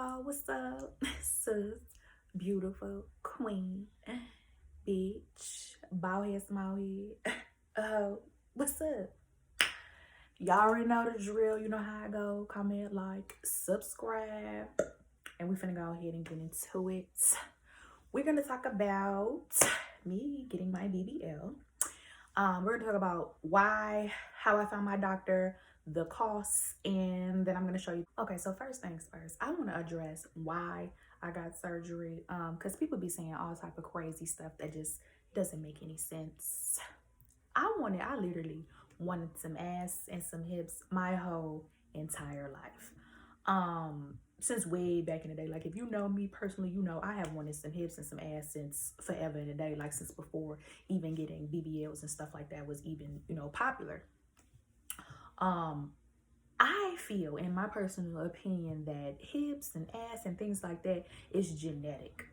y'all, what's up? Sis, beautiful queen, bitch, bald head, small head. What's up? Y'all already know the drill. You know how I go. Comment, like, subscribe, and we finna go ahead and get into it. We're gonna talk about me getting my BBL. We're gonna talk about why, how I found my doctor, the costs, and then I'm gonna show you. Okay, so first things first, I want to address why I got surgery. Because people be saying all type of crazy stuff that just doesn't make any sense. I literally wanted some ass and some hips my whole entire life. Since way back in the day. Like, if you know me personally, you know I have wanted some hips and some ass since forever in the day, like since before even getting BBLs and stuff like that was even, popular. I feel, in my personal opinion, that hips and ass and things like that is genetic,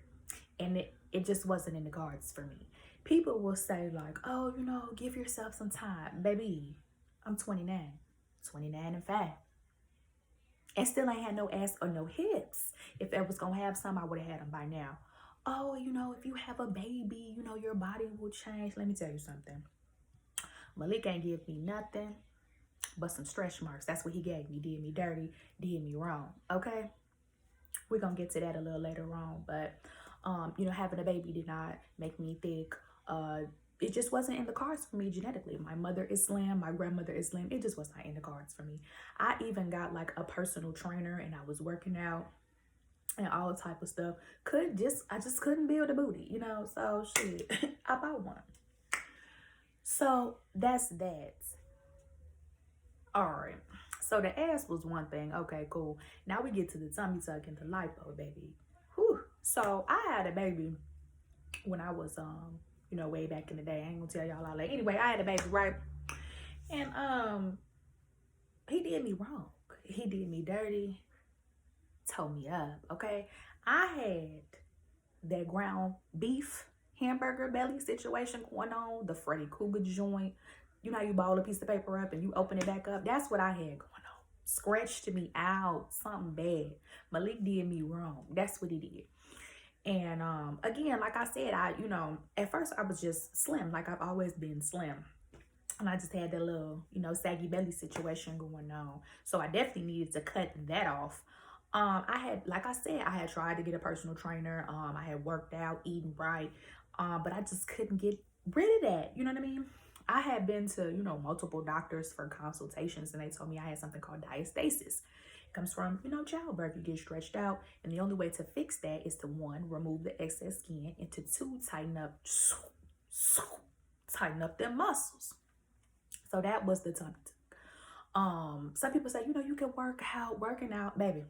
and it just wasn't in the cards for me. People will say like, oh, give yourself some time. Baby, I'm 29 and 5, and still ain't had no ass or no hips. If I was gonna have some, I would have had them by now. Oh, if you have a baby, your body will change. Let me tell you something. Malik ain't give me nothing but some stretch marks. That's what he gave me. Did me dirty, did me wrong. Okay? We're gonna get to that a little later on. But having a baby did not make me thick. It just wasn't in the cards for me genetically. My mother is slim, my grandmother is slim. It just was not in the cards for me. I even got like a personal trainer, and I was working out and all type of stuff. I just couldn't build a booty, so shit. I bought one. So that's that. All right. So the ass was one thing. Okay, cool. Now we get to the tummy tuck and the lipo, baby. Whew. So I had a baby when I was way back in the day. I ain't gonna tell y'all all that. Anyway, I had a baby, right? And he did me wrong. He did me dirty, tore me up. Okay. I had that ground beef hamburger belly situation going on, the Freddy Krueger joint. You know how you ball a piece of paper up and you open it back up? That's what I had going on. Scratched me out, something bad. Malik did me wrong. That's what he did. And again, like I said, at first I was just slim, like I've always been slim. And I just had that little, saggy belly situation going on. So I definitely needed to cut that off. Like I said, I had tried to get a personal trainer. I had worked out, eating right. But I just couldn't get rid of that. You know what I mean? I had been to, multiple doctors for consultations, and they told me I had something called diastasis. It comes from, childbirth. You get stretched out, and the only way to fix that is to, 1, remove the excess skin, and to 2, tighten up them muscles. So that was the tummy tuck. Some people say, you can working out, baby,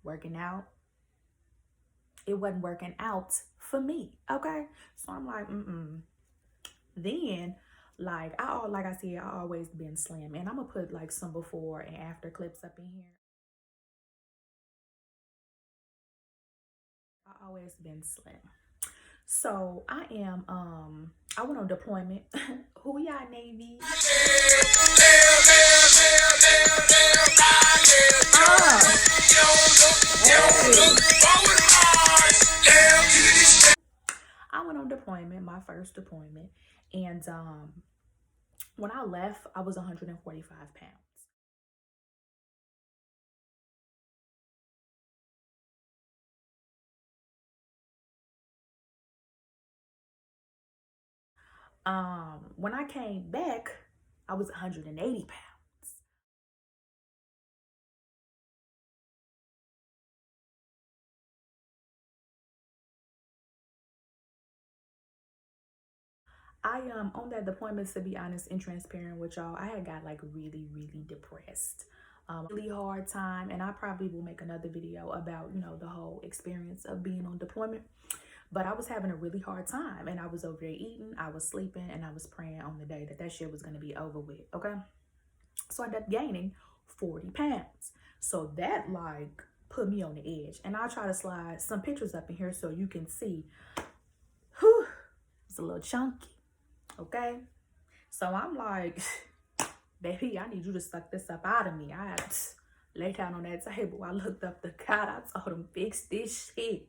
working out. It wasn't working out for me. Okay. So I'm like, Then, like I said, I always been slim, and I'm gonna put like some before and after clips up in here. I always been slim. So I went on deployment. Who y'all Navy? I went on deployment, my first deployment, and when I left, I was 145 pounds. When I came back, I was 180 pounds. I on that deployment, to be honest and transparent with y'all, I had got like really, really depressed. Really hard time, and I probably will make another video about, the whole experience of being on deployment. But I was having a really hard time, and I was over there eating, I was sleeping, and I was praying on the day that shit was gonna be over with. Okay. So I ended up gaining 40 pounds. So that like put me on the edge. And I'll try to slide some pictures up in here so you can see. Whew, it's a little chunky. Okay. So I'm like, baby, I need you to suck this up out of me. lay down on that table. I looked up the God. I told him, fix this shit.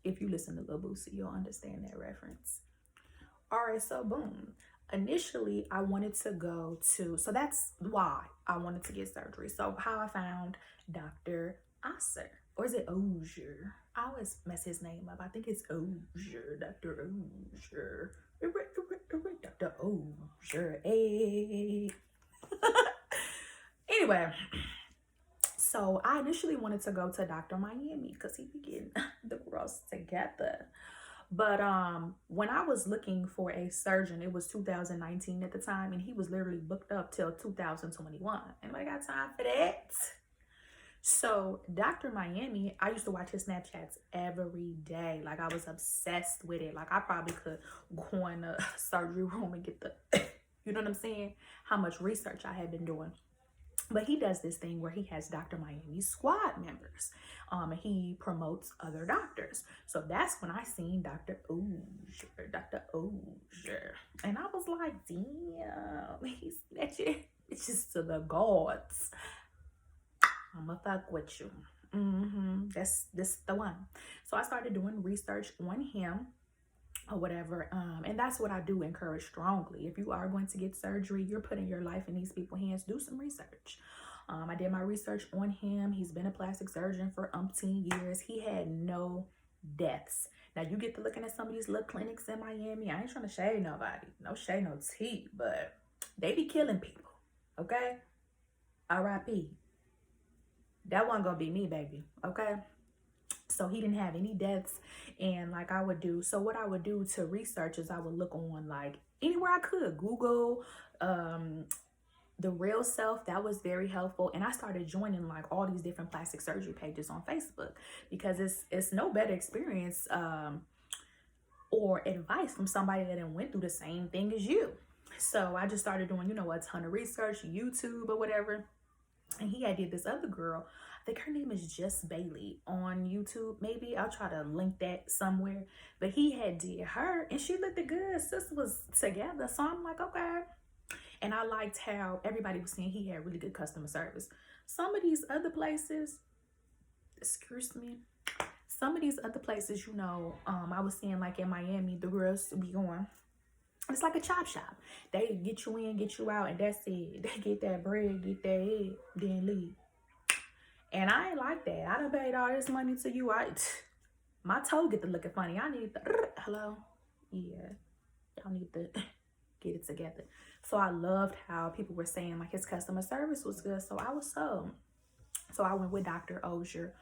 If you listen to Lil Boosie, you'll understand that reference. All right, so boom. Initially, I wanted to go to, so that's why I wanted to get surgery. So how I found Dr. Osser, or is it Ozier? I always mess his name up. I think it's Ozier, Dr. Ozier. Dr. Ozier, hey. Anyway, so I initially wanted to go to Dr. Miami because he be getting the girls together. But when I was looking for a surgeon, it was 2019 at the time, and he was literally booked up till 2021. Anybody got time for that? So Dr. Miami, I used to watch his Snapchats every day. Like, I was obsessed with it. Like, I probably could go in a surgery room and get the, you know what I'm saying? How much research I had been doing. But he does this thing where he has Dr. Miami squad members. And he promotes other doctors. So that's when I seen Dr. Ozier, Dr. Ozier. And I was like, damn, he's snatching bitches to the gods. I'ma fuck with you. That's the one. So I started doing research on him or whatever, and that's what I do encourage strongly. If you are going to get surgery, you're putting your life in these people's hands, do some research. I did my research on him. He's been a plastic surgeon for umpteen years. He had no deaths. Now, you get to looking at some of these little clinics in Miami. I ain't trying to shade nobody, no shade, no tea, but they be killing people, okay? R.I.P. That wasn't gonna be me, baby, okay? So he didn't have any deaths. And like I would do, so what I would do to research is I would look on like anywhere I could, Google, The Real Self. That was very helpful. And I started joining like all these different plastic surgery pages on Facebook, because it's no better experience or advice from somebody that done went through the same thing as you. So I just started doing, a ton of research, YouTube or whatever. And he had did this other girl, I think her name is Just Bailey, on YouTube. Maybe I'll try to link that somewhere. But he had did her, and she looked good. Sis was together. So I'm like, okay. And I liked how everybody was saying he had really good customer service. Some of these other places, excuse me, some of these other places, I was seeing like in Miami, the girls be going, it's like a chop shop. They get you in, get you out, and that's it. They get that bread, get that head, then leave. And I ain't like that. I done paid all this money to you. My toe get to looking funny. I need the, hello? Yeah. Y'all need to get it together. So I loved how people were saying like his customer service was good. So I was sold. So I went with Dr. Ozier.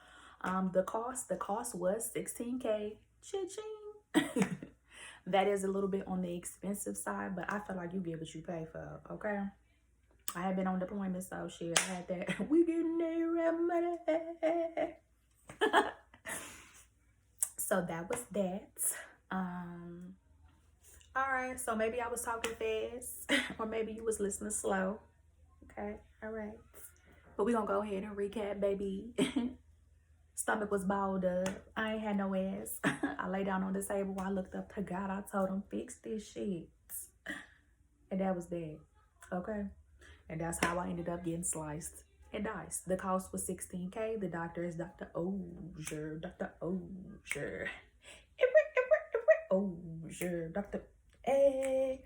The cost was $16K. Cha-ching. That is a little bit on the expensive side, but I feel like you get what you pay for, okay? I had been on deployment, so shit, I had that. We getting that money. So that was that. All right, so maybe I was talking fast, or maybe you was listening slow. Okay, all right. But we gonna go ahead and recap, baby. Stomach was balled up. I ain't had no ass. I lay down on the table. I looked up to God. I told him, fix this shit. And that was that. Okay? And that's how I ended up getting sliced and diced. The cost was $16K. The doctor is Dr. Ozier. Dr. Ozier. Ozier. Dr. A.